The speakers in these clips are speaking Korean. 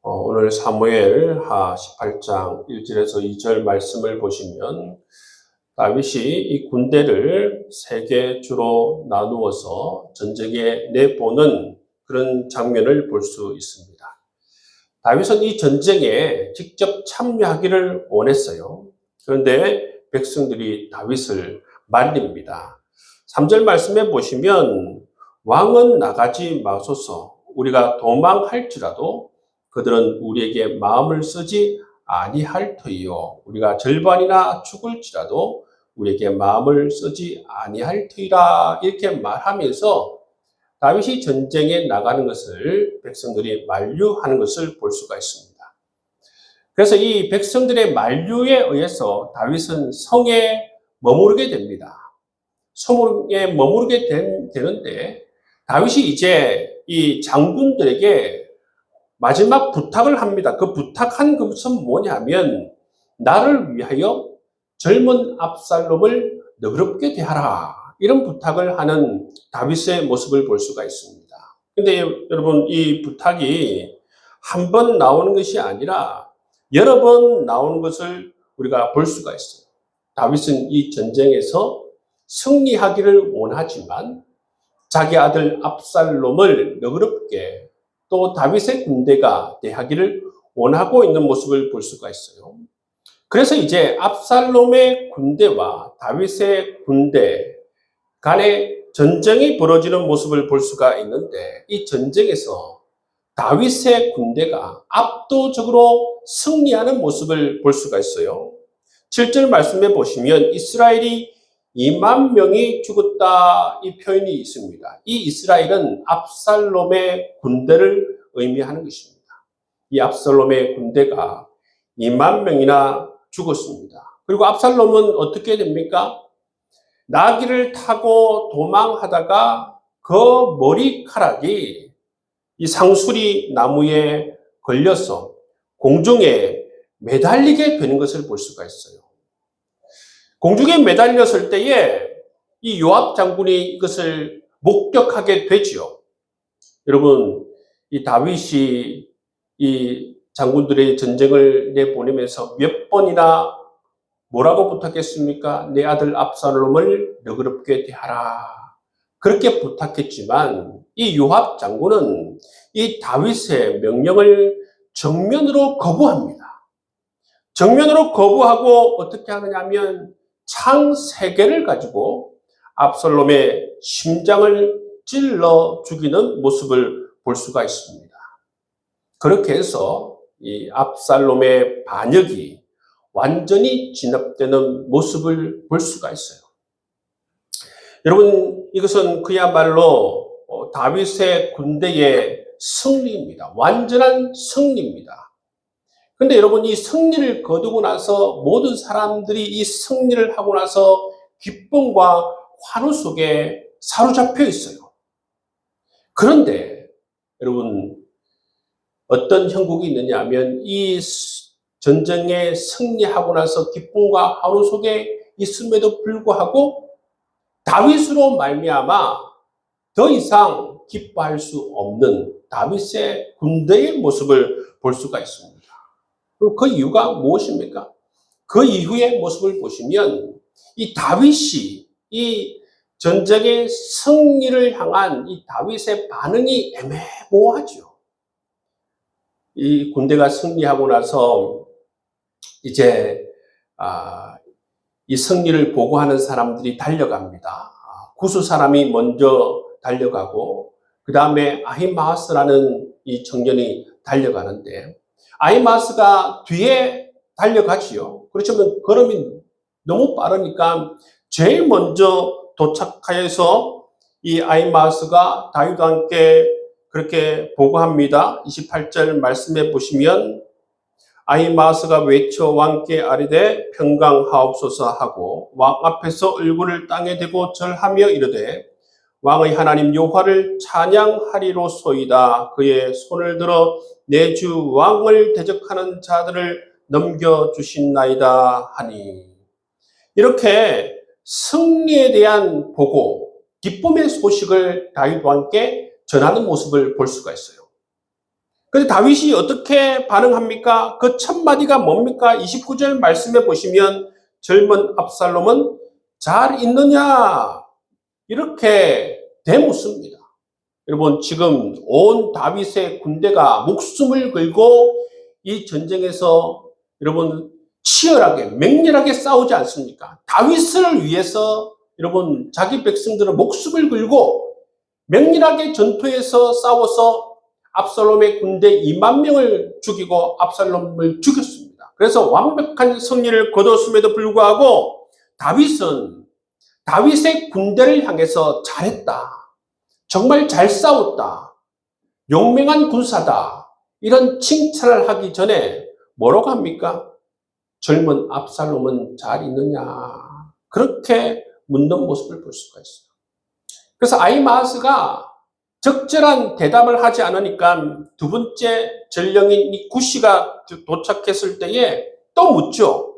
오늘 사무엘 하 18장 1절에서 2절 말씀을 보시면 다윗이 이 군대를 세 개 주로 나누어서 전쟁에 내보는 그런 장면을 볼 수 있습니다. 다윗은 이 전쟁에 직접 참여하기를 원했어요. 그런데 백성들이 다윗을 말립니다. 3절 말씀에 보시면 왕은 나가지 마소서, 우리가 도망할지라도 그들은 우리에게 마음을 쓰지 아니할 터이요, 우리가 절반이나 죽을지라도 우리에게 마음을 쓰지 아니할 터이라, 이렇게 말하면서 다윗이 전쟁에 나가는 것을 백성들이 만류하는 것을 볼 수가 있습니다. 그래서 이 백성들의 만류에 의해서 다윗은 성에 머무르게 됩니다. 성에 머무르게 되는데 다윗이 이제 이 장군들에게 마지막 부탁을 합니다. 그 부탁한 것은 뭐냐면, 나를 위하여 젊은 압살롬을 너그럽게 대하라, 이런 부탁을 하는 다윗의 모습을 볼 수가 있습니다. 근데 여러분, 이 부탁이 한 번 나오는 것이 아니라 여러 번 나오는 것을 우리가 볼 수가 있어요. 다윗은 이 전쟁에서 승리하기를 원하지만 자기 아들 압살롬을 너그럽게, 또 다윗의 군대가 대하기를 원하고 있는 모습을 볼 수가 있어요. 그래서 이제 압살롬의 군대와 다윗의 군대 간에 전쟁이 벌어지는 모습을 볼 수가 있는데, 이 전쟁에서 다윗의 군대가 압도적으로 승리하는 모습을 볼 수가 있어요. 7절 말씀에 보시면 이스라엘이 2만 명이 죽었다, 이 표현이 있습니다. 이 이스라엘은 압살롬의 군대를 의미하는 것입니다. 이 압살롬의 군대가 2만 명이나 죽었습니다. 그리고 압살롬은 어떻게 됩니까? 나귀를 타고 도망하다가 그 머리카락이 이 상수리 나무에 걸려서 공중에 매달리게 되는 것을 볼 수가 있어요. 공중에 매달렸을 때에 이 요압 장군이 이것을 목격하게 되지요. 여러분, 이 다윗이 이 장군들의 전쟁을 내보내면서 몇 번이나 뭐라고 부탁했습니까? 내 아들 압살롬을 너그럽게 대하라, 그렇게 부탁했지만 이 요압 장군은 이 다윗의 명령을 정면으로 거부합니다. 정면으로 거부하고 어떻게 하느냐면 창 3개를 가지고 압살롬의 심장을 찔러 죽이는 모습을 볼 수가 있습니다. 그렇게 해서 이 압살롬의 반역이 완전히 진압되는 모습을 볼 수가 있어요. 여러분, 이것은 그야말로 다윗의 군대의 승리입니다. 완전한 승리입니다. 근데 여러분, 이 승리를 거두고 나서 모든 사람들이 이 승리를 하고 나서 기쁨과 환호 속에 사로잡혀 있어요. 그런데 여러분, 어떤 형국이 있느냐 하면 이 전쟁에 승리하고 나서 기쁨과 환호 속에 있음에도 불구하고 다윗으로 말미암아 더 이상 기뻐할 수 없는 다윗의 군대의 모습을 볼 수가 있습니다. 그럼 그 이유가 무엇입니까? 그 이후의 모습을 보시면 이 다윗이 이 전쟁의 승리를 향한 이 다윗의 반응이 애매모호하죠. 이 군대가 승리하고 나서 이제 이 승리를 보고하는 사람들이 달려갑니다. 구스 사람이 먼저 달려가고 그 다음에 아히마아스라는 이 청년이 달려가는데, 아히마아스가 뒤에 달려가지요. 그렇지만 걸음이 너무 빠르니까 제일 먼저 도착하여서 이 아히마아스가 다윗과 함께 그렇게 보고합니다. 28절 말씀에 보시면 아히마아스가 외쳐 왕께 아뢰되 평강하옵소서 하고 왕 앞에서 얼굴을 땅에 대고 절하며 이르되 왕의 하나님 여호와를 찬양하리로소이다. 그의 손을 들어 내 주 왕을 대적하는 자들을 넘겨주신나이다 하니. 이렇게 승리에 대한 보고, 기쁨의 소식을 다윗과 함께 전하는 모습을 볼 수가 있어요. 그런데 다윗이 어떻게 반응합니까? 그 첫 마디가 뭡니까? 29절 말씀에 보시면 젊은 압살롬은 잘 있느냐? 이렇게 되묻습니다. 여러분, 지금 온 다윗의 군대가 목숨을 걸고 이 전쟁에서 여러분 치열하게 맹렬하게 싸우지 않습니까? 다윗을 위해서 여러분 자기 백성들은 목숨을 걸고 맹렬하게 전투에서 싸워서 압살롬의 군대 2만 명을 죽이고 압살롬을 죽였습니다. 그래서 완벽한 승리를 거뒀음에도 불구하고 다윗은 다윗의 군대를 향해서 잘했다. 정말 잘 싸웠다. 용맹한 군사다. 이런 칭찬을 하기 전에 뭐라고 합니까? 젊은 압살롬은 잘 있느냐? 그렇게 묻는 모습을 볼 수가 있어요. 그래서 아히마아스가 적절한 대답을 하지 않으니까 두 번째 전령인 이 구시가 도착했을 때에 또 묻죠.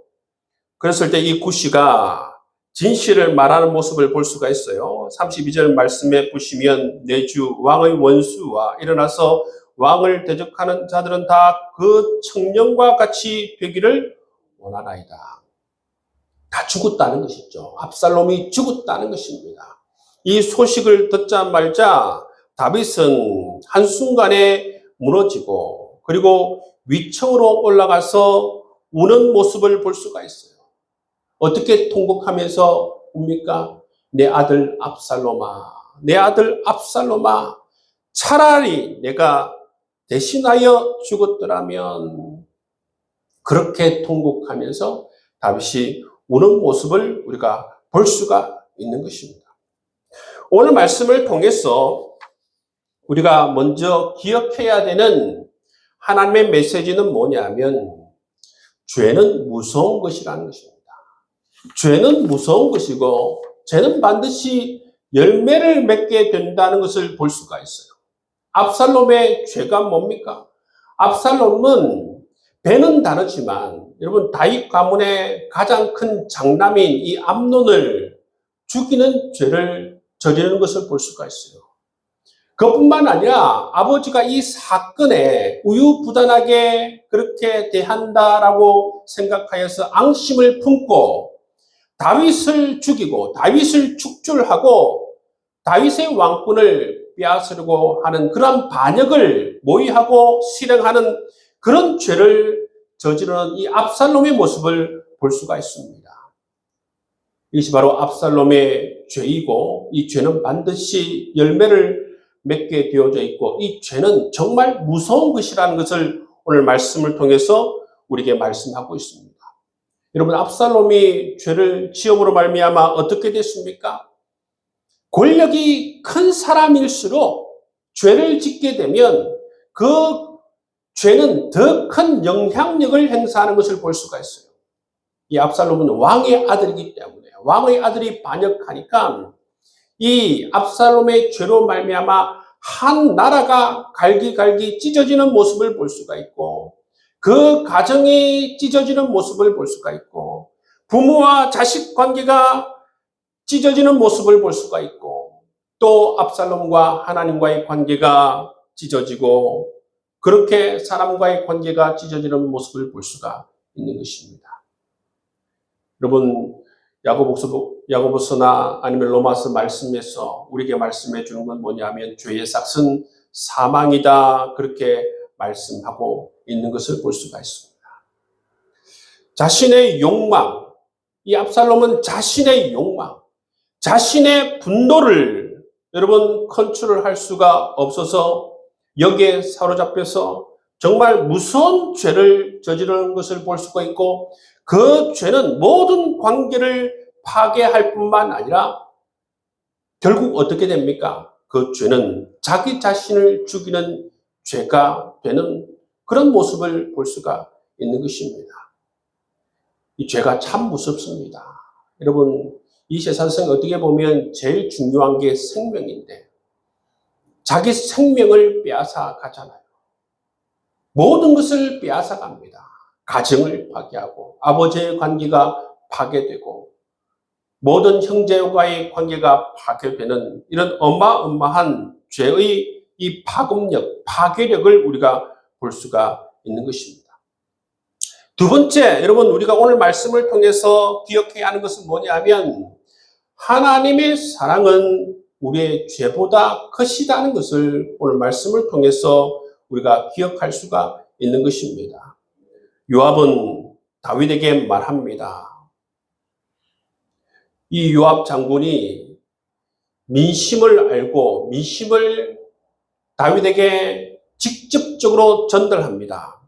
그랬을 때 이 구시가 진실을 말하는 모습을 볼 수가 있어요. 32절 말씀에 보시면 내 주 왕의 원수와 일어나서 왕을 대적하는 자들은 다 그 청년과 같이 되기를 원하나이다. 다 죽었다는 것이죠. 압살롬이 죽었다는 것입니다. 이 소식을 듣자마자 다윗은 한순간에 무너지고 그리고 위층으로 올라가서 우는 모습을 볼 수가 있어요. 어떻게 통곡하면서 웁니까? 내 아들 압살롬아, 내 아들 압살롬아, 차라리 내가 대신하여 죽었더라면. 그렇게 통곡하면서 다윗이 우는 모습을 우리가 볼 수가 있는 것입니다. 오늘 말씀을 통해서 우리가 먼저 기억해야 되는 하나님의 메시지는 뭐냐면 죄는 무서운 것이라는 것입니다. 죄는 무서운 것이고 죄는 반드시 열매를 맺게 된다는 것을 볼 수가 있어요. 압살롬의 죄가 뭡니까? 압살롬은 배는 다르지만 여러분 다윗 가문의 가장 큰 장남인 이 암논을 죽이는 죄를 저지르는 것을 볼 수가 있어요. 그것뿐만 아니라 아버지가 이 사건에 우유부단하게 그렇게 대한다라고 생각하여서 앙심을 품고 다윗을 죽이고 다윗을 축출하고 다윗의 왕권을 빼앗으려고 하는 그런 반역을 모의하고 실행하는 그런 죄를 저지르는 이 압살롬의 모습을 볼 수가 있습니다. 이것이 바로 압살롬의 죄이고 이 죄는 반드시 열매를 맺게 되어져 있고 이 죄는 정말 무서운 것이라는 것을 오늘 말씀을 통해서 우리에게 말씀하고 있습니다. 여러분, 압살롬이 죄를 지음으로 말미암아 어떻게 됐습니까? 권력이 큰 사람일수록 죄를 짓게 되면 그 죄는 더 큰 영향력을 행사하는 것을 볼 수가 있어요. 이 압살롬은 왕의 아들이기 때문에 왕의 아들이 반역하니까 이 압살롬의 죄로 말미암아 한 나라가 갈기갈기 찢어지는 모습을 볼 수가 있고 그 가정이 찢어지는 모습을 볼 수가 있고 부모와 자식 관계가 찢어지는 모습을 볼 수가 있고 또 압살롬과 하나님과의 관계가 찢어지고 그렇게 사람과의 관계가 찢어지는 모습을 볼 수가 있는 것입니다. 여러분, 야고보서나 아니면 로마서 말씀에서 우리에게 말씀해 주는 건 뭐냐면 죄의 삭은 사망이다. 그렇게 말씀하고 있는 것을 볼 수가 있습니다. 자신의 욕망, 이 압살롬은 자신의 욕망, 자신의 분노를 여러분 컨트롤할 수가 없어서 여기에 사로잡혀서 정말 무서운 죄를 저지르는 것을 볼 수가 있고 그 죄는 모든 관계를 파괴할 뿐만 아니라 결국 어떻게 됩니까? 그 죄는 자기 자신을 죽이는 죄가 되는 그런 모습을 볼 수가 있는 것입니다. 이 죄가 참 무섭습니다. 여러분, 이 세상에서 어떻게 보면 제일 중요한 게 생명인데 자기 생명을 빼앗아 가잖아요. 모든 것을 빼앗아 갑니다. 가정을 파괴하고 아버지의 관계가 파괴되고 모든 형제와의 관계가 파괴되는 이런 어마어마한 죄의 이 파급력, 파괴력을 우리가 볼 수가 있는 것입니다. 두 번째, 여러분 우리가 오늘 말씀을 통해서 기억해야 하는 것은 뭐냐면 하나님의 사랑은 우리의 죄보다 크시다는 것을 오늘 말씀을 통해서 우리가 기억할 수가 있는 것입니다. 요압은 다윗에게 말합니다. 이 요압 장군이 민심을 알고 민심을 다윗에게 직접적으로 전달합니다.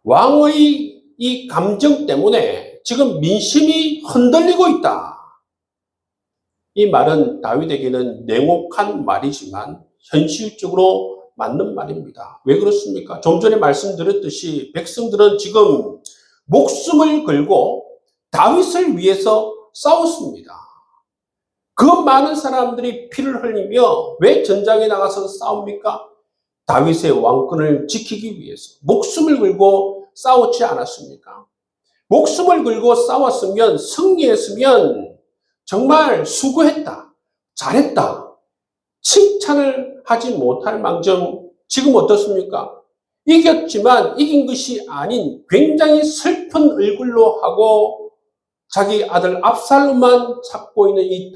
왕의 이 감정 때문에 지금 민심이 흔들리고 있다. 이 말은 다윗에게는 냉혹한 말이지만 현실적으로 맞는 말입니다. 왜 그렇습니까? 좀 전에 말씀드렸듯이 백성들은 지금 목숨을 걸고 다윗을 위해서 싸웠습니다. 그 많은 사람들이 피를 흘리며 왜 전장에 나가서 싸웁니까? 다윗의 왕권을 지키기 위해서 목숨을 걸고 싸웠지 않았습니까? 목숨을 걸고 싸웠으면 승리했으면 정말 수고했다, 잘했다, 칭찬을 하지 못할 망정 지금 어떻습니까? 이겼지만 이긴 것이 아닌 굉장히 슬픈 얼굴로 하고 자기 아들 압살롬만 찾고 있는 이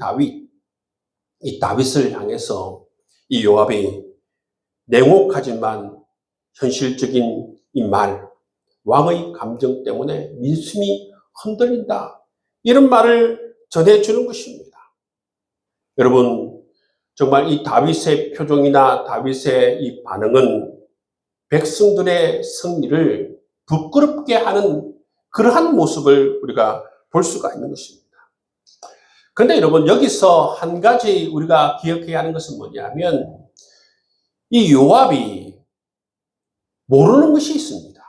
다윗을 향해서 이 요압이 냉혹하지만 현실적인 이 말, 왕의 감정 때문에 민심이 흔들린다. 이런 말을 전해주는 것입니다. 여러분, 정말 이 다윗의 표정이나 다윗의 이 반응은 백성들의 승리를 부끄럽게 하는 그러한 모습을 우리가 볼 수가 있는 것입니다. 그런데 여러분, 여기서 한 가지 우리가 기억해야 하는 것은 뭐냐면 이 요압이 모르는 것이 있습니다.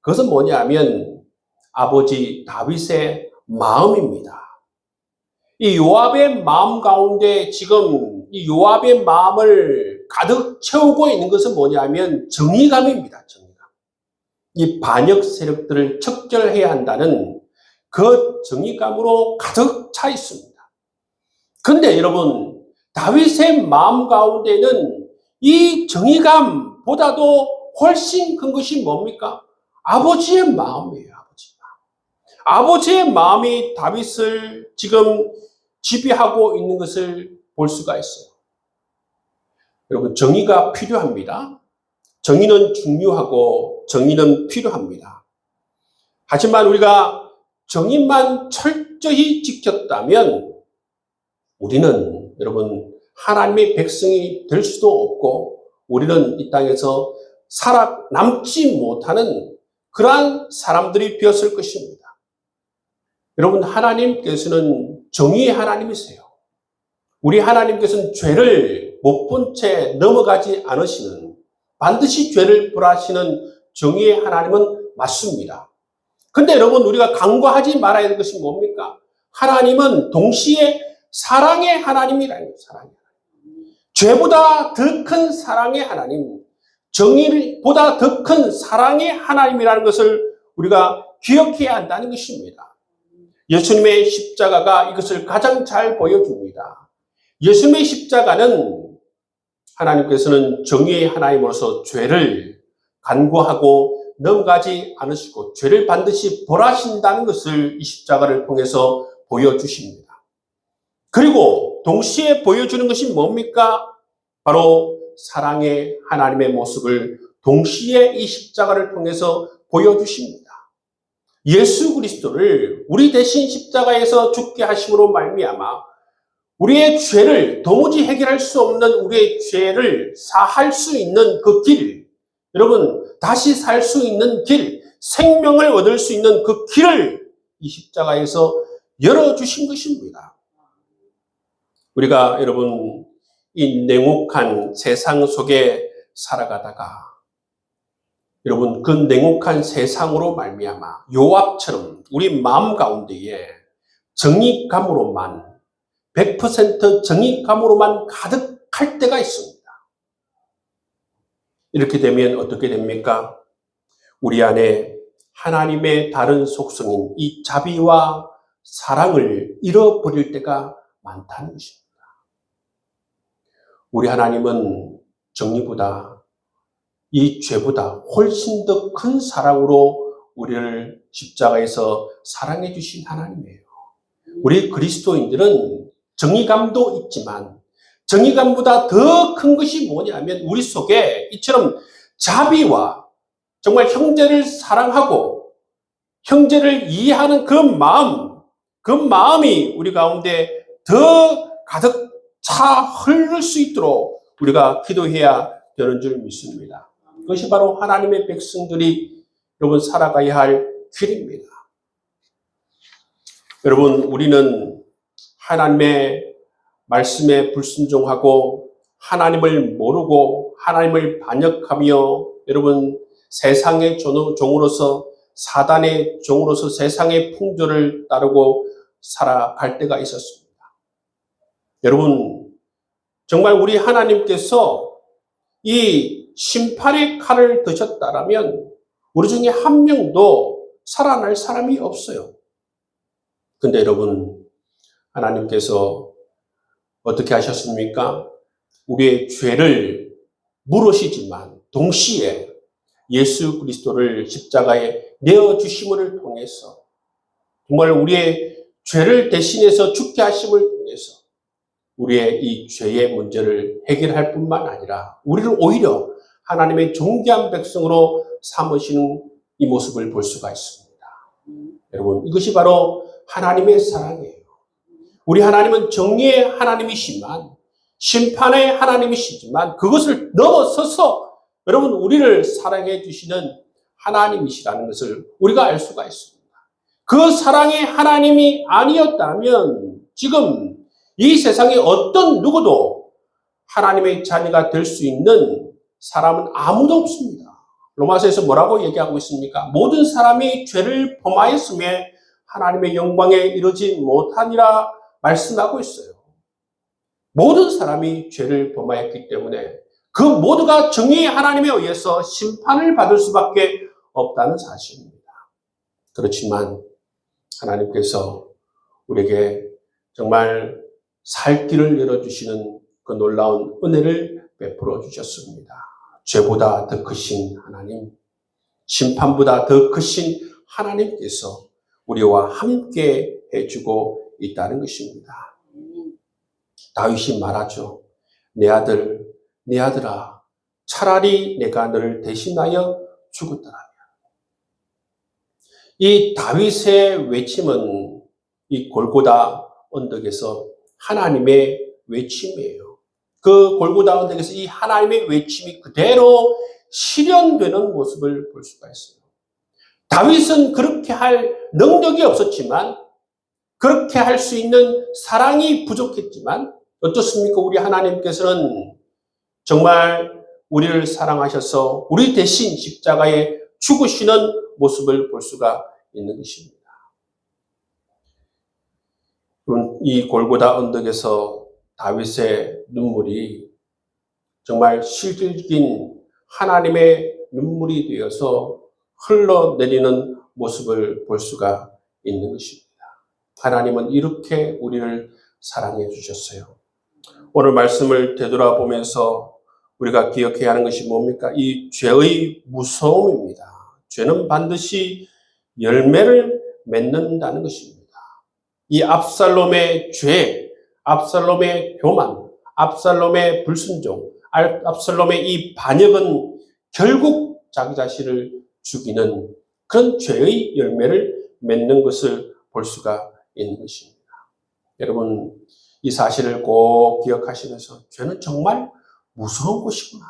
그것은 뭐냐면 아버지 다윗의 마음입니다. 이 요압의 마음 가운데 지금 이 요압의 마음을 가득 채우고 있는 것은 뭐냐면 정의감입니다. 정의감. 이 반역 세력들을 척결해야 한다는 그 정의감으로 가득 차 있습니다. 그런데 여러분, 다윗의 마음 가운데는 이 정의감보다도 훨씬 큰 것이 뭡니까? 아버지의 마음이에요. 아버지의 마음이 다윗을 지금 지배하고 있는 것을 볼 수가 있어요. 여러분, 정의가 필요합니다. 정의는 중요하고 정의는 필요합니다. 하지만 우리가 정의만 철저히 지켰다면 우리는 여러분 하나님의 백성이 될 수도 없고 우리는 이 땅에서 살아남지 못하는 그러한 사람들이 되었을 것입니다. 여러분, 하나님께서는 정의의 하나님이세요. 우리 하나님께서는 죄를 못 본 채 넘어가지 않으시는, 반드시 죄를 벌하시는 정의의 하나님은 맞습니다. 근데 여러분, 우리가 간과하지 말아야 될 것이 뭡니까? 하나님은 동시에 사랑의 하나님이라는 거예요. 사랑의 하나님. 죄보다 더 큰 사랑의 하나님, 정의보다 더 큰 사랑의 하나님이라는 것을 우리가 기억해야 한다는 것입니다. 예수님의 십자가가 이것을 가장 잘 보여줍니다. 예수님의 십자가는 하나님께서는 정의의 하나님으로서 죄를 간과하고 넘어가지 않으시고 죄를 반드시 벌하신다는 것을 이 십자가를 통해서 보여주십니다. 그리고 동시에 보여주는 것이 뭡니까? 바로 사랑의 하나님의 모습을 동시에 이 십자가를 통해서 보여주십니다. 예수 그리스도를 우리 대신 십자가에서 죽게 하심으로 말미암아 우리의 죄를 도무지 해결할 수 없는 우리의 죄를 사할 수 있는 그 길, 여러분 다시 살 수 있는 길, 생명을 얻을 수 있는 그 길을 이 십자가에서 열어주신 것입니다. 우리가 여러분 이 냉혹한 세상 속에 살아가다가 여러분 그 냉혹한 세상으로 말미암아 요압처럼 우리 마음 가운데에 정의감으로만 100% 정의감으로만 가득할 때가 있습니다. 이렇게 되면 어떻게 됩니까? 우리 안에 하나님의 다른 속성인 이 자비와 사랑을 잃어버릴 때가 많다는 것입니다. 우리 하나님은 정의보다 이 죄보다 훨씬 더 큰 사랑으로 우리를 십자가에서 사랑해 주신 하나님이에요. 우리 그리스도인들은 정의감도 있지만 정의감보다 더 큰 것이 뭐냐면 우리 속에 이처럼 자비와 정말 형제를 사랑하고 형제를 이해하는 그 마음이 우리 가운데 더 가득 차 흐를 수 있도록 우리가 기도해야 되는 줄 믿습니다. 그것이 바로 하나님의 백성들이 여러분 살아가야 할 길입니다. 여러분, 우리는 하나님의 말씀에 불순종하고 하나님을 모르고 하나님을 반역하며 여러분 세상의 종으로서 사단의 종으로서 세상의 풍조를 따르고 살아갈 때가 있었습니다. 여러분, 정말 우리 하나님께서 이 심판의 칼을 드셨다라면 우리 중에 한 명도 살아날 사람이 없어요. 근데 여러분, 하나님께서 어떻게 하셨습니까? 우리의 죄를 물으시지만 동시에 예수 그리스도를 십자가에 내어주심을 통해서 정말 우리의 죄를 대신해서 죽게 하심을 통해서 우리의 이 죄의 문제를 해결할 뿐만 아니라 우리를 오히려 하나님의 존귀한 백성으로 삼으시는 이 모습을 볼 수가 있습니다. 여러분, 이것이 바로 하나님의 사랑이에요. 우리 하나님은 정의의 하나님이시지만 심판의 하나님이시지만 그것을 넘어서서 여러분 우리를 사랑해 주시는 하나님이시라는 것을 우리가 알 수가 있습니다. 그 사랑의 하나님이 아니었다면 지금 이 세상에 어떤 누구도 하나님의 자녀가 될 수 있는 사람은 아무도 없습니다. 로마서에서 뭐라고 얘기하고 있습니까? 모든 사람이 죄를 범하였음에 하나님의 영광에 이르지 못하니라 말씀하고 있어요. 모든 사람이 죄를 범하였기 때문에 그 모두가 정의의 하나님에 의해서 심판을 받을 수밖에 없다는 사실입니다. 그렇지만 하나님께서 우리에게 정말 살 길을 열어주시는 그 놀라운 은혜를 베풀어 주셨습니다. 죄보다 더 크신 하나님, 심판보다 더 크신 하나님께서 우리와 함께 해주고 있다는 것입니다. 다윗이 말하죠. 내 아들, 내 아들아, 차라리 내가 너를 대신하여 죽었더라면. 이 다윗의 외침은 이 골고다 언덕에서 하나님의 외침이에요. 그 골고다 언덕에서 이 하나님의 외침이 그대로 실현되는 모습을 볼 수가 있어요. 다윗은 그렇게 할 능력이 없었지만 그렇게 할 수 있는 사랑이 부족했지만 어떻습니까? 우리 하나님께서는 정말 우리를 사랑하셔서 우리 대신 십자가에 죽으시는 모습을 볼 수가 있는 것입니다. 이 골고다 언덕에서 다윗의 눈물이 정말 실질적인 하나님의 눈물이 되어서 흘러내리는 모습을 볼 수가 있는 것입니다. 하나님은 이렇게 우리를 사랑해 주셨어요. 오늘 말씀을 되돌아보면서 우리가 기억해야 하는 것이 뭡니까? 이 죄의 무서움입니다. 죄는 반드시 열매를 맺는다는 것입니다. 이 압살롬의 죄, 압살롬의 교만, 압살롬의 불순종, 압살롬의 이 반역은 결국 자기 자신을 죽이는 그런 죄의 열매를 맺는 것을 볼 수가 있는 것입니다. 여러분, 이 사실을 꼭 기억하시면서 죄는 정말 무서운 것이구나.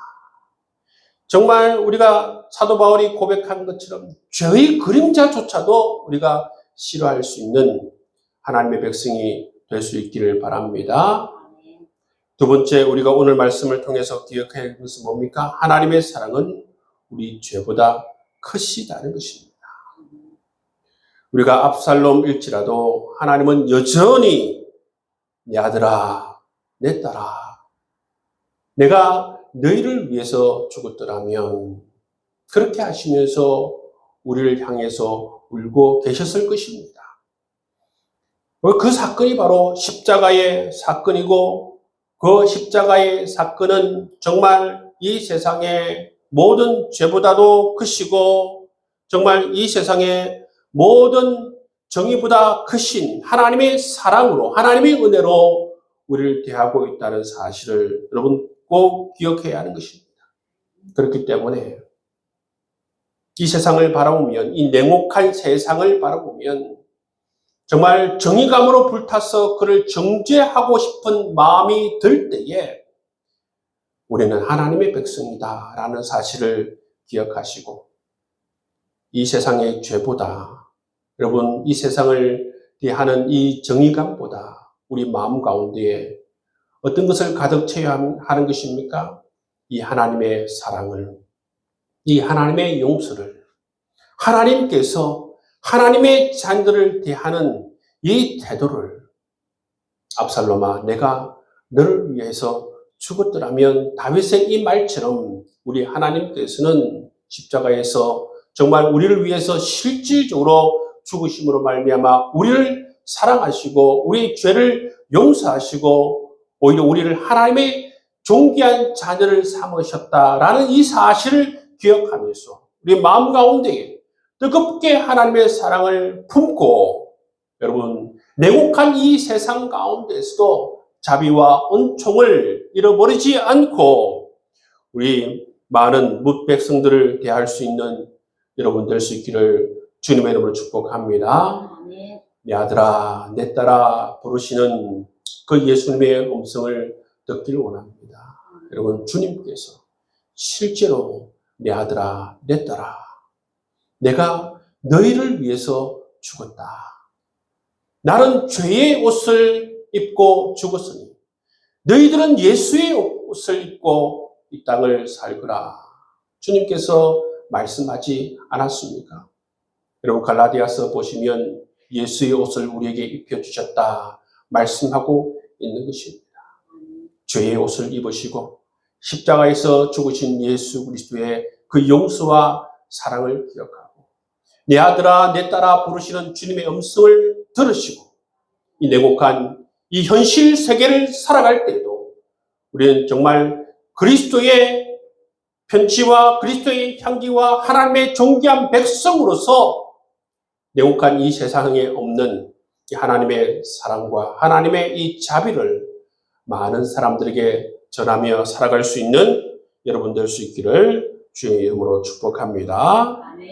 정말 우리가 사도 바울이 고백한 것처럼 죄의 그림자조차도 우리가 싫어할 수 있는 하나님의 백성이 될 수 있기를 바랍니다. 두 번째, 우리가 오늘 말씀을 통해서 기억해야 할 것은 뭡니까? 하나님의 사랑은 우리 죄보다 크시다는 것입니다. 우리가 압살롬일지라도 하나님은 여전히 내 아들아, 내 딸아, 내가 너희를 위해서 죽었더라면 그렇게 하시면서 우리를 향해서 울고 계셨을 것입니다. 그 사건이 바로 십자가의 사건이고 그 십자가의 사건은 정말 이 세상에 모든 죄보다도 크시고 정말 이 세상의 모든 정의보다 크신 하나님의 사랑으로 하나님의 은혜로 우리를 대하고 있다는 사실을 여러분 꼭 기억해야 하는 것입니다. 그렇기 때문에 이 세상을 바라보면 이 냉혹한 세상을 바라보면 정말 정의감으로 불타서 그를 정죄하고 싶은 마음이 들 때에 우리는 하나님의 백성이다라는 사실을 기억하시고 이 세상의 죄보다 여러분 이 세상을 대하는 이 정의감보다 우리 마음 가운데에 어떤 것을 가득 채워야 하는 것입니까? 이 하나님의 사랑을, 이 하나님의 용서를, 하나님께서 하나님의 자녀들을 대하는 이 태도를 압살롬아 내가 너를 위해서 죽었더라면 다윗의 이 말처럼 우리 하나님께서는 십자가에서 정말 우리를 위해서 실질적으로 죽으심으로 말미암아 우리를 사랑하시고 우리 죄를 용서하시고 오히려 우리를 하나님의 존귀한 자녀를 삼으셨다라는 이 사실을 기억하면서 우리 마음 가운데에 뜨겁게 하나님의 사랑을 품고 여러분 냉혹한 이 세상 가운데서도 자비와 은총을 잃어버리지 않고 우리 많은 뭇백성들을 대할 수 있는 여러분 될 수 있기를 주님의 이름으로 축복합니다. 내 아들아 내 딸아 부르시는 그 예수님의 음성을 듣기를 원합니다. 여러분 주님께서 실제로 내 아들아 내 딸아 내가 너희를 위해서 죽었다. 나는 죄의 옷을 입고 죽었으니 너희들은 예수의 옷을 입고 이 땅을 살거라. 주님께서 말씀하지 않았습니까? 여러분 갈라디아서 보시면 예수의 옷을 우리에게 입혀주셨다 말씀하고 있는 것입니다. 죄의 옷을 입으시고 십자가에서 죽으신 예수 그리스도의 그 용서와 사랑을 기억하고 내 아들아 내 딸아 부르시는 주님의 음성을 들으시고 이 냉혹한 이 현실 세계를 살아갈 때에도 우리는 정말 그리스도의 편지와 그리스도의 향기와 하나님의 존귀한 백성으로서 냉혹한 이 세상에 없는 이 하나님의 사랑과 하나님의 이 자비를 많은 사람들에게 전하며 살아갈 수 있는 여러분 될 수 있기를 주의 이름으로 축복합니다. 아멘.